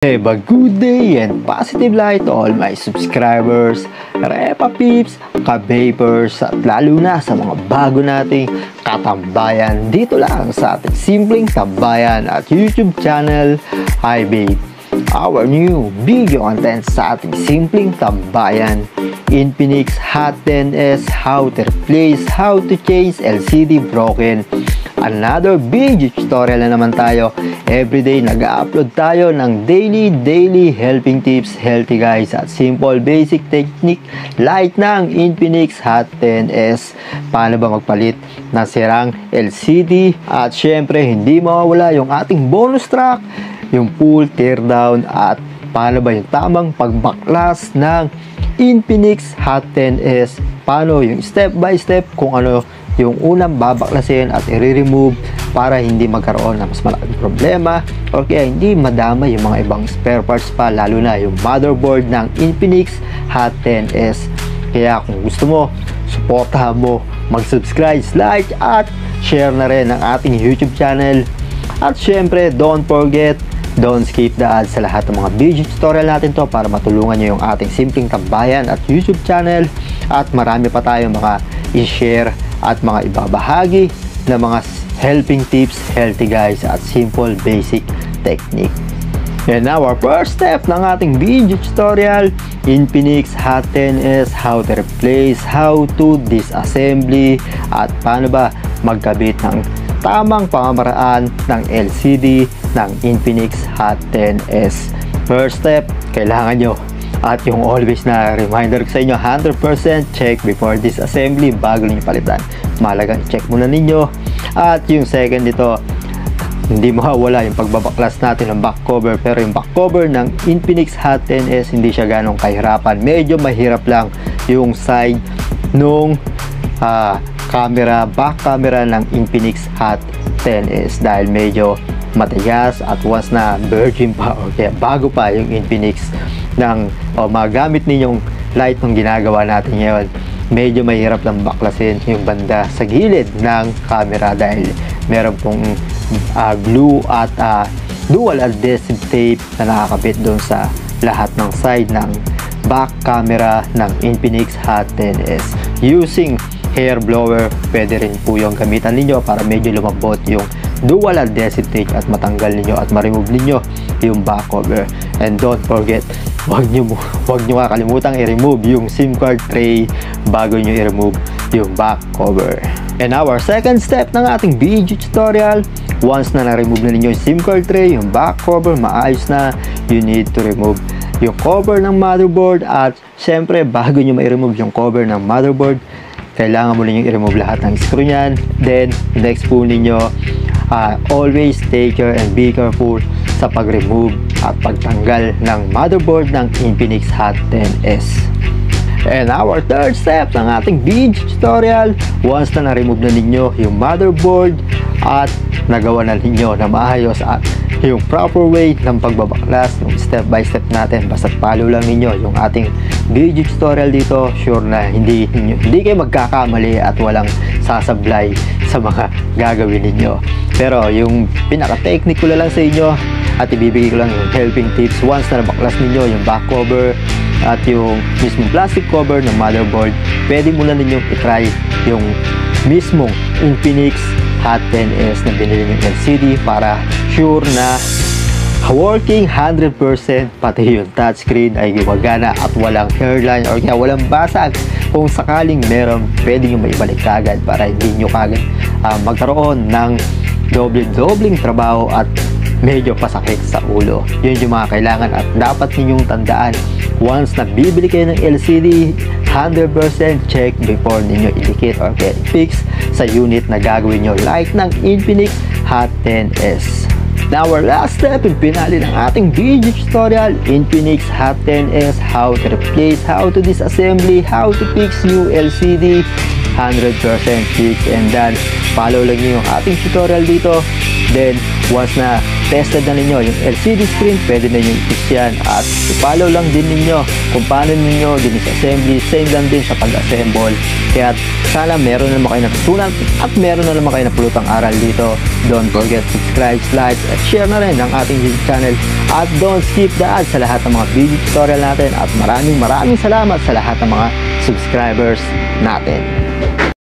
Have a good day and positive light to all my subscribers, Repa Peeps, Ka-Vapers, at lalo na sa mga bago nating katambayan dito lang sa ating simpleng tambayan at YouTube channel. Hi Babe! Our new video content sa ating simpleng tambayan, Infinix Hot 10s, how to replace, how to change LCD broken. Another video tutorial na naman tayo. Everyday nag-upload tayo ng daily helping tips, healthy guys at simple basic technique like ng Infinix Hot 10s. Paano ba magpalit ng sirang LCD? At syempre hindi mawawala yung ating bonus track, yung full teardown, at paano ba yung tamang pagbaklas ng Infinix Hot 10s. Paano yung step by step kung ano yung unang babaklasin at i-remove para hindi magkaroon ng mas malaking problema o kaya hindi madama yung mga ibang spare parts pa, lalo na yung motherboard ng Infinix Hot 10s. Kaya kung gusto mo, supportahan mo, mag-subscribe, like at share na rin ang ating YouTube channel. At syempre, don't forget, don't skip the ads sa lahat ng mga video tutorial natin to para matulungan nyo yung ating simpleng tambayan at YouTube channel. At marami pa tayong mga i-share at mga ibabahagi na mga helping tips, healthy guys at simple basic technique. And now our first step ng ating video tutorial, Infinix Hot 10s, how to replace, how to disassembly, at paano ba magkabit ng tamang pamamaraan ng LCD ng Infinix Hot 10s. First step, kailangan nyo, at yung always na reminder ko sa inyo, 100% check before disassembly bago ninyo palitan. Mahalagang check muna ninyo. At yung second dito, hindi mawawala yung pagbabaklas natin ng back cover. Pero yung back cover ng Infinix Hot 10s hindi siya ganong kahirapan. Medyo mahirap lang yung side nung camera, back camera ng Infinix Hot 10s dahil medyo matigas at once na virgin pa o kaya bago pa yung Infinix ng magamit ninyong light ng ginagawa natin ngayon, medyo mahirap lang baklasin yung banda sa gilid ng camera dahil meron pong glue at dual adhesive tape na nakakabit doon sa lahat ng side ng back camera ng Infinix Hot 10s. Using hair blower, pwede rin po yung gamitan ninyo para medyo lumambot yung dual adhesive tape at matanggal ninyo at ma-remove ninyo yung back cover. And don't forget, wag nyo kakalimutan i-remove yung SIM card tray bago nyo i-remove yung back cover. And our second step ng ating video tutorial, once na na-remove na ninyo yung SIM card tray, yung back cover, maayos na, you need to remove yung cover ng motherboard. At syempre, bago nyo ma-remove yung cover ng motherboard, kailangan mo ninyong i-remove lahat ng screw nyan. Then, next po ninyo, always take care and be careful sa pag-remove at pagtanggal ng motherboard ng Infinix Hot 10s. And our third step ng ating video tutorial, once na na-remove na ninyo yung motherboard at nagawa na ninyo na maayos at yung proper way ng pagbabaklas, yung step by step natin, basta follow lang ninyo yung ating video tutorial dito, sure na hindi kayo magkakamali at walang sasablay sa mga gagawin ninyo. Pero yung pinaka-technique ko lang sa inyo at ibibigay ko lang yung helping tips once na nabaklas ninyo yung back cover at yung mismong plastic cover ng motherboard. Pwede muna ninyong itry yung mismong Infinix Hot 10s na binili ng LCD para sure na working 100%, pati yung touchscreen ay gumagana at walang hairline or kaya walang basag. Kung sakaling meron, pwede nyo maibalik kagad para hindi nyo kagad magkaroon ng dobleng trabaho at medyo pasakit sa ulo. Yun yung mga kailangan at dapat ninyong tandaan. Once na bibili kayo ng LCD, 100% check before ninyo idikit or get fix sa unit na gagawin nyo like ng Infinix Hot 10s. Now our last step and finale ng ating video tutorial, Infinix Hot 10s, how to replace, how to disassembly, how to fix new LCD, 100% fix and done. Follow lang nyo yung ating tutorial dito. Then, once na tested na ninyo yung LCD screen, pwede na nyo i-fix yan at i-follow lang din ninyo kung paano ninyo din-assembly, same lang din sa pag-assemble. Kaya sana meron na naman kayo natutunan at meron na naman kayo napulutang aral dito. Don't forget to subscribe, like, at like, share na rin ang ating YouTube channel. At don't skip the ads sa lahat ng mga video tutorial natin. At maraming salamat sa lahat ng mga subscribers natin.